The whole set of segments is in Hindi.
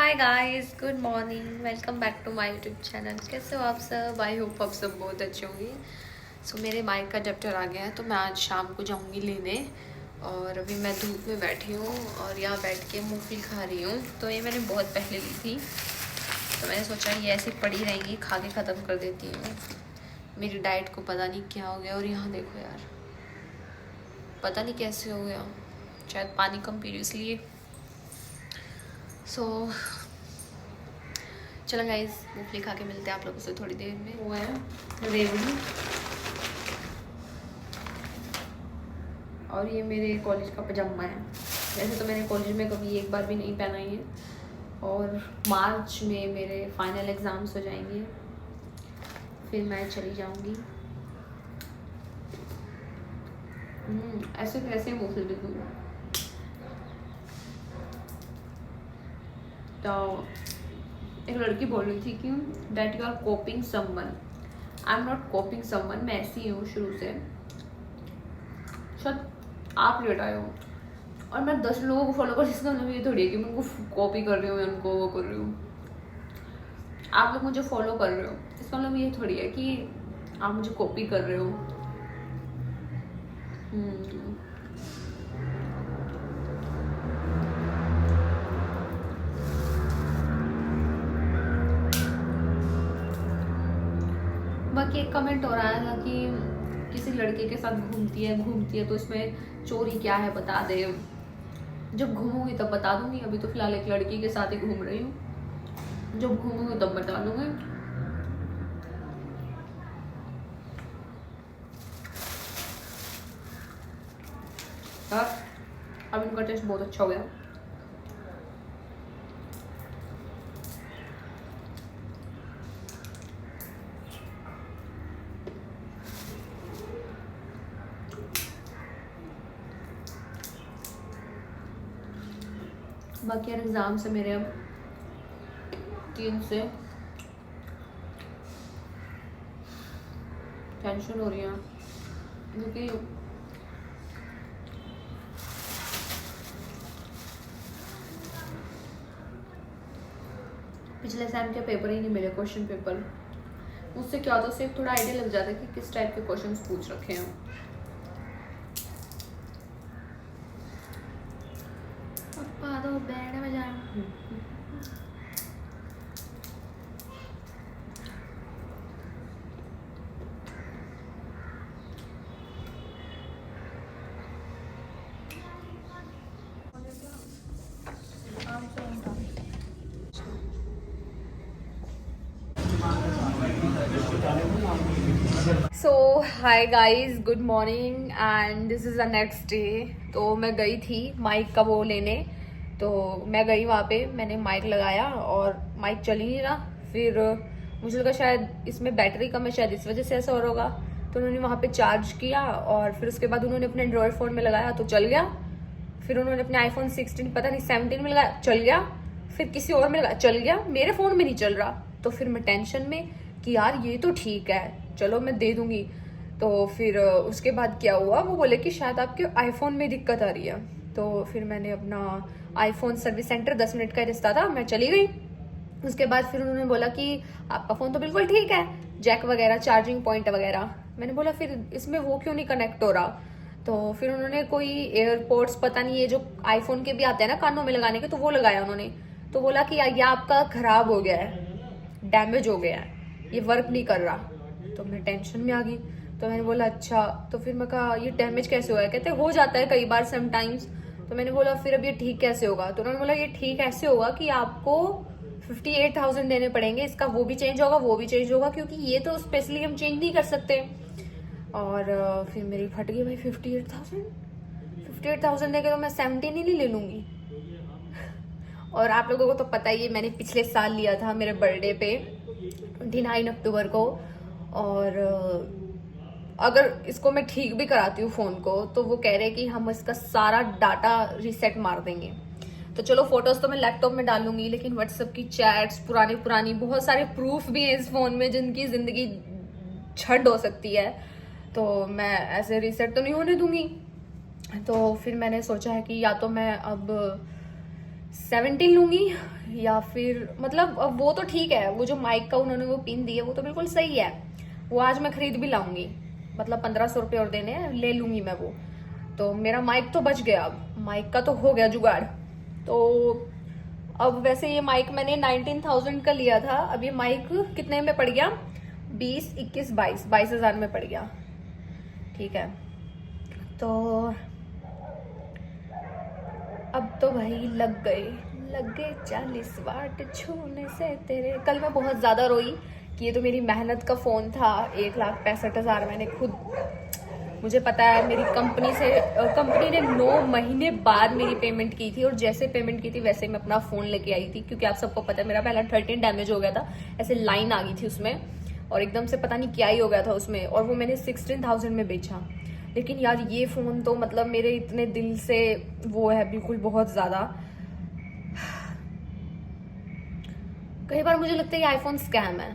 Hi guys, good morning, welcome back to my YouTube channel. कैसे हो आप सब? आई होप आप सब बहुत अच्छे होंगे। सो मेरे माइक का अडेप्टर आ गया है तो मैं आज शाम को जाऊंगी लेने। और अभी मैं धूप में बैठी हूँ और यहाँ बैठ के मूंगफली खा रही हूँ। तो ये मैंने बहुत पहले ली थी, तो मैंने सोचा ये ऐसी पड़ी रहेंगी, खा के ख़त्म कर देती हूँ। मेरी डाइट को पता नहीं क्या हो गया। और यहाँ देखो यार, पता नहीं कैसे हो गया, शायद पानी कम पी रही इसलिए। सो चलो गाइस, मूंगफली खा के मिलते हैं आप लोगों से थोड़ी देर में। वो है रेवड़ी और ये मेरे कॉलेज का पजामा है। वैसे तो मैंने कॉलेज में कभी एक बार भी नहीं पहना ही है। और मार्च में मेरे फाइनल एग्ज़ाम्स हो जाएंगे, फिर मैं चली जाऊंगी। ऐसे कैसे मूंगफली बिल्कुल। तो एक लड़की बोल रही थी कि that you are copying someone. I am not copying someone, मैं ऐसी हूँ शुरू से। शायद आप लेट आए हो और मैं 10 लोगों को फॉलो कर, इसका मतलब ये थोड़ी है कि मैं उनको कॉपी कर रही हूँ या उनको वो कर रही हूँ। आप लोग मुझे फॉलो कर रहे हो, इसका मतलब ये थोड़ी है कि आप मुझे कॉपी कर रहे हो। बाकी एक कमेंट हो रहा था कि किसी लड़के के साथ घूमती है तो इसमें चोरी क्या है, बता दे। जब घूमूंगी तब बता दूंगी, अभी तो फिलहाल एक लड़की के साथ ही घूम रही हूँ। जब घूमूंगी तब बता दूंगी। यार अब इनका टेस्ट बहुत अच्छा हो गया। बाकी यार एग्जाम से मेरे अब 3 से टेंशन हो रही है, क्योंकि पिछले सेम के पेपर ही नहीं मिले, क्वेश्चन पेपर। उससे क्या होता है, उससे थोड़ा आइडिया लग जाता है कि किस टाइप के क्वेश्चंस पूछ रखे हैं। तो बैंड में जाए। So hi guys, good morning and this is the next day. तो मैं गई थी माइक का वो लेने, तो मैं गई वहाँ पे, मैंने माइक लगाया और माइक चल ही नहीं रहा। फिर मुझे लगा शायद इसमें बैटरी कम है, शायद इस वजह से ऐसा हो रहा होगा। तो उन्होंने वहाँ पे चार्ज किया और फिर उसके बाद उन्होंने अपने एंड्रॉयड फ़ोन में लगाया तो चल गया। फिर उन्होंने अपने आईफोन 16 पता नहीं 17 में लगाया, चल गया। फिर किसी और में लगाया, चल गया। मेरे फ़ोन में नहीं चल रहा। तो फिर मैं टेंशन में कि यार ये तो ठीक है, चलो मैं दे दूंगी। तो फिर उसके बाद क्या हुआ, वो बोले कि शायद आपके आईफोन में दिक्कत आ रही है। तो फिर मैंने अपना आईफोन सर्विस सेंटर, 10 मिनट का रास्ता था, मैं चली गई। उसके बाद फिर उन्होंने बोला कि आपका फ़ोन तो बिल्कुल ठीक है, जैक वगैरह, चार्जिंग पॉइंट वगैरह। मैंने बोला फिर इसमें वो क्यों नहीं कनेक्ट हो रहा। तो फिर उन्होंने कोई एयरपोर्ट्स, पता नहीं, ये जो आईफोन के भी आते हैं ना कानों में लगाने के, तो वो लगाया उन्होंने। तो बोला कि ये आपका ख़राब हो गया है, डैमेज हो गया है, ये वर्क नहीं कर रहा। तो मैं टेंशन में आ गई। तो मैंने बोला अच्छा। तो फिर मैं कहा ये डैमेज कैसे हुआ है, कहते हो जाता है कई बार समटाइम्स। तो मैंने बोला फिर अब ये ठीक कैसे होगा। तो उन्होंने बोला ये ठीक ऐसे होगा कि आपको 58,000 देने पड़ेंगे, इसका वो भी चेंज होगा, वो भी चेंज होगा, क्योंकि ये तो स्पेशली हम चेंज नहीं कर सकते। और फिर मेरी फट गई भाई, 58,000 देकर तो मैं 17 ही नहीं ले लूँगी। और आप लोगों को तो पता ही है, मैंने पिछले साल लिया था मेरे बर्थडे पे 29 अक्टूबर को। और अगर इसको मैं ठीक भी कराती हूँ फ़ोन को, तो वो कह रहे हैं कि हम इसका सारा डाटा रीसेट मार देंगे। तो चलो फोटोज़ तो मैं लैपटॉप में डालूंगी, लेकिन व्हाट्सएप की चैट्स पुरानी बहुत सारे प्रूफ भी हैं इस फ़ोन में जिनकी ज़िंदगी छंड हो सकती है। तो मैं ऐसे रीसेट तो नहीं होने दूंगी। तो फिर मैंने सोचा है कि या तो मैं अब 17 लूँगी या फिर मतलब वो तो ठीक है, वो जो माइक का उन्होंने वो पिन दी है वो तो बिल्कुल सही है, वो आज मैं खरीद भी लाऊंगी, मतलब 1500 रुपये और देने हैं, ले लूंगी मैं वो। तो मेरा माइक तो बच गया, अब माइक का तो हो गया जुगाड़। तो अब वैसे ये माइक मैंने 19,000 का लिया था, अब ये माइक कितने में पड़ गया, 20, 21, 22 हजार में पड़ गया। ठीक है, तो अब तो भाई लग गए 40 वाट छूने से तेरे। कल मैं बहुत ज़्यादा रोई कि ये तो मेरी मेहनत का फ़ोन था, 1,65,000 मैंने खुद, मुझे पता है मेरी कंपनी ने 9 महीने बाद मेरी पेमेंट की थी, और जैसे पेमेंट की थी वैसे मैं अपना फ़ोन लेके आई थी, क्योंकि आप सबको पता है मेरा पहला 13 डैमेज हो गया था, ऐसे लाइन आ गई थी उसमें, और एकदम से पता नहीं क्या ही हो गया था उसमें, और वो मैंने 16,000 में बेचा। लेकिन यार ये फ़ोन तो मतलब मेरे इतने दिल से वो है बिल्कुल, बहुत ज़्यादा। कई बार मुझे लगता है ये आईफोन स्कैम है,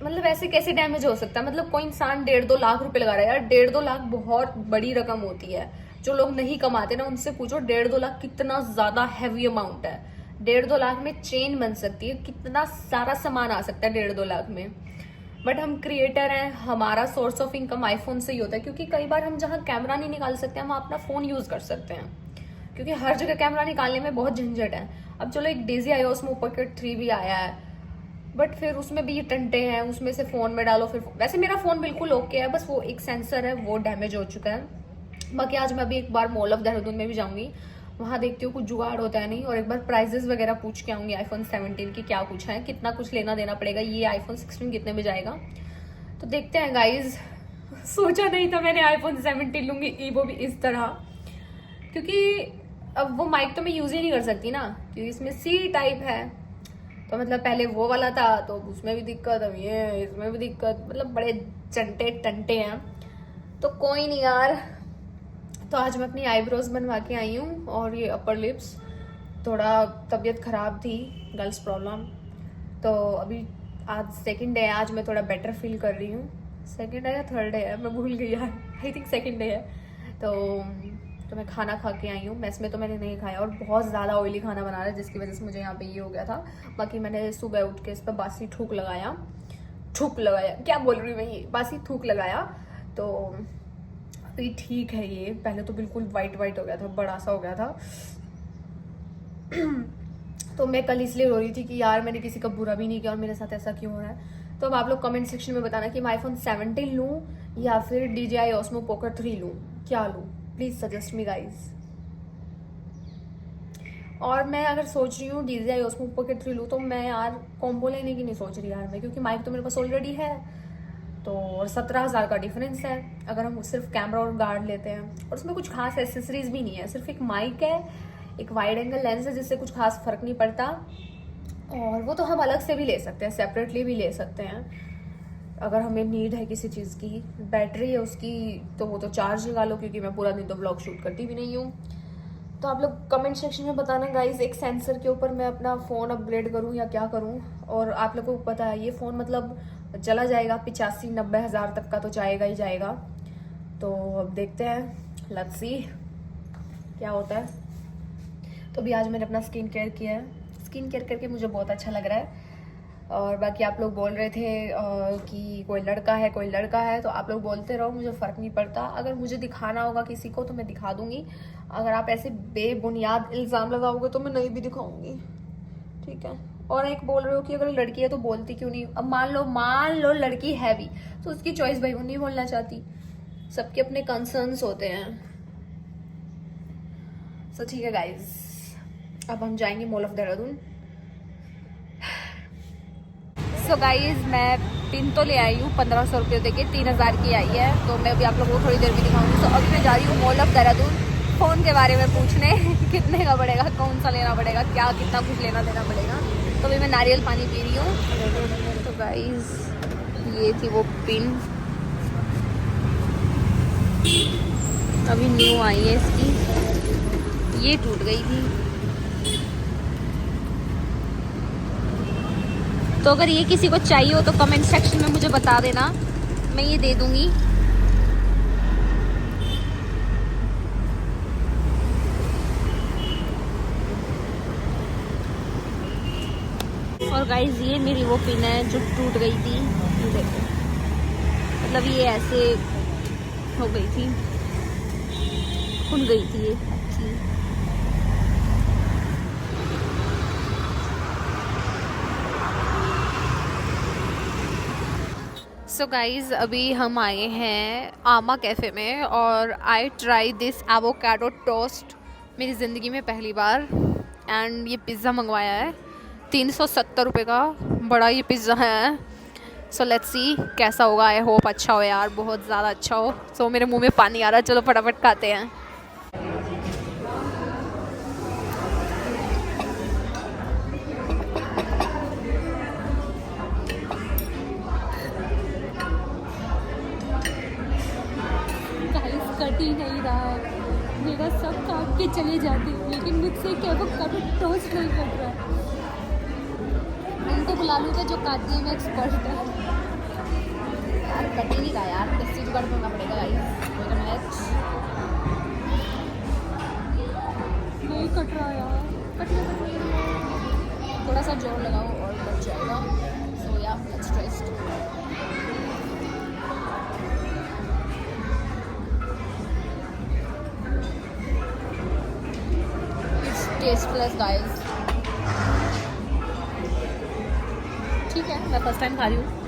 मतलब ऐसे कैसे डैमेज हो सकता है, मतलब कोई इंसान 1.5-2 लाख रुपए लगा रहा है यार, 1.5-2 लाख बहुत बड़ी रकम होती है। जो लोग नहीं कमाते ना उनसे पूछो 1.5-2 लाख कितना ज्यादा हैवी अमाउंट है। 1.5-2 लाख में चेन बन सकती है, कितना सारा सामान आ सकता है 1.5-2 लाख में। बट हम क्रिएटर हैं, हमारा सोर्स ऑफ इनकम आईफोन से ही होता है, क्योंकि कई बार हम जहाँ कैमरा नहीं निकाल सकते हम अपना फोन यूज कर सकते हैं, क्योंकि हर जगह कैमरा निकालने में बहुत झंझट है। अब चलो एक DJI Osmo Pocket 3 भी आया है, बट फिर उसमें भी ये टंटे हैं, उसमें से फोन में डालो, फिर वैसे मेरा फोन बिल्कुल ओके है, बस वो एक सेंसर है वो डैमेज हो चुका है। बाकी आज मैं अभी एक बार मॉल ऑफ देहरादून में भी जाऊंगी, वहां देखती हूँ कुछ जुगाड़ होता है नहीं, और एक बार प्राइजेस वगैरह पूछ के आऊंगी iPhone 17 की क्या कुछ है, कितना कुछ लेना देना पड़ेगा, ये iPhone 16 कितने में जाएगा, तो देखते हैं गाइज। सोचा नहीं था मैंने iPhone 17 लूंगी, वो भी इस तरह, क्योंकि अब वो माइक तो मैं यूज ही नहीं कर सकती ना, क्योंकि इसमें C टाइप है, तो मतलब पहले वो वाला था तो उसमें भी दिक्कत, अब ये इसमें भी दिक्कत, मतलब बड़े चंटे टंटे हैं। तो कोई नहीं यार, तो आज मैं अपनी आईब्रोज बनवा के आई हूँ, और ये अपर लिप्स, थोड़ा तबीयत खराब थी, गर्ल्स प्रॉब्लम, तो अभी आज सेकंड डे है, आज मैं थोड़ा बेटर फील कर रही हूँ। सेकंड डे या थर्ड डे है, मैं भूल गई यार, आई थिंक सेकंड डे है। तो मैं खाना खा के आई हूँ, मेस में तो मैंने नहीं खाया, और बहुत ज़्यादा ऑयली खाना बना रहा है, जिसकी वजह से मुझे यहाँ पे ये हो गया था। बाकी मैंने सुबह उठ के इस पर बासी थूक लगाया, क्या बोल रही हूँ मैं, ये बासी थूक लगाया, तो अभी ठीक है ये। पहले तो बिल्कुल वाइट हो गया था, बड़ा सा हो गया था। तो मैं कल इसलिए रो रही थी कि यार मैंने किसी का बुरा भी नहीं किया और मेरे साथ ऐसा क्यों हो रहा है। तो अब आप लोग कमेंट सेक्शन में बताना कि मैं iPhone 17 लूँ या फिर DJI Osmo Pocket 3 लूँ, क्या लूँ, प्लीज सजेस्ट मी गाइज। और मैं अगर सोच रही हूँ DJI Osmo Pocket 3 लूँ, तो मैं यार कॉम्बो लेने की नहीं सोच रही यार मैं, क्योंकि माइक तो मेरे पास ऑलरेडी है, तो 17,000 का डिफरेंस है अगर हम सिर्फ कैमरा और गार्ड लेते हैं, और उसमें कुछ खास एसेसरीज भी नहीं है, सिर्फ एक माइक है, एक वाइड एंगल लेंस है, जिससे कुछ खास फर्क नहीं पड़ता, और वो तो हम अलग से भी ले सकते हैं, सेपरेटली भी ले सकते हैं अगर हमें नीड है किसी चीज़ की। बैटरी है उसकी, तो वो तो चार्ज लगा लो, क्योंकि मैं पूरा दिन तो ब्लॉग शूट करती भी नहीं हूँ। तो आप लोग कमेंट सेक्शन में बताना गाइज, एक सेंसर के ऊपर मैं अपना फ़ोन अपग्रेड करूँ या क्या करूँ। और आप लोगों को पता है ये फ़ोन मतलब चला जाएगा 85-90 हज़ार तक का, तो जाएगा ही जाएगा। तो अब देखते हैं, लेट्स सी क्या होता है। तो भी आज मैंने अपना स्किन केयर किया है, स्किन केयर करके मुझे बहुत अच्छा लग रहा है। और बाकी आप लोग बोल रहे थे कि कोई लड़का है, तो आप लोग बोलते रहो, मुझे फ़र्क नहीं पड़ता। अगर मुझे दिखाना होगा किसी को तो मैं दिखा दूंगी, अगर आप ऐसे बेबुनियाद इल्ज़ाम लगाओगे तो मैं नहीं भी दिखाऊंगी, ठीक है। और एक बोल रहे हो कि अगर लड़की है तो बोलती क्यों नहीं। अब मान लो लड़की है भी, तो उसकी चॉइस भाई, वो नहीं बोलना चाहती, सबके अपने कंसर्न्स होते हैं। सो ठीक है गाइज, अब हम जाएंगे mall of Dehradun. So guys मैं पिन तो ले आई हूँ 1500 रुपये देके, 3000 की आई है, तो मैं अभी आप लोगों को थोड़ी देर में दिखाऊंगी। तो अभी मैं जा रही हूँ मॉल ऑफ देहरादून फ़ोन के बारे में पूछने कितने का पड़ेगा, कौन सा लेना पड़ेगा, क्या कितना कुछ लेना देना पड़ेगा। तो अभी मैं नारियल पानी पी रही हूँ। तो गाइज ये थी वो पिन, अभी न्यू आई है इसकी, ये टूट गई थी। तो अगर ये किसी को चाहिए हो तो कमेंट सेक्शन में मुझे बता देना, मैं ये दे दूंगी। और गाइस ये मेरी वो पिन है जो टूट गई थी, ये देखो, मतलब ये ऐसे हो गई थी, खुल गई थी ये। सो गाइज अभी हम आए हैं आमा कैफ़े में और I try this avocado toast मेरी ज़िंदगी में पहली बार। एंड ये पिज़्ज़ा मंगवाया है 370 रुपये का, बड़ा ये पिज़्ज़ा है। सो लेट्स सी कैसा होगा। आई होप अच्छा हो यार, बहुत ज़्यादा अच्छा हो। सो मेरे मुंह में पानी आ रहा है, चलो फटाफट खाते हैं। कट ही नहीं रहा है, मेरा सब काट के चले जाते हैं, लेकिन मुझसे क्या वो कभी टोस्ट नहीं कट रहा है। उनको बुला लूँ तो जो काटती है मैं एक्सपर्ट है यार, कट ही नहीं रहा यार, किसी जुगाड़ करना पड़ेगा गाइस। नहीं कट रहा यार, कट रहा, थोड़ा सा जोर लगाओ और कट जाएगा। सो या लेट्स ट्राई। टेस्टलेस गाइस, ठीक है, मैं फर्स्ट टाइम खा रही हूँ।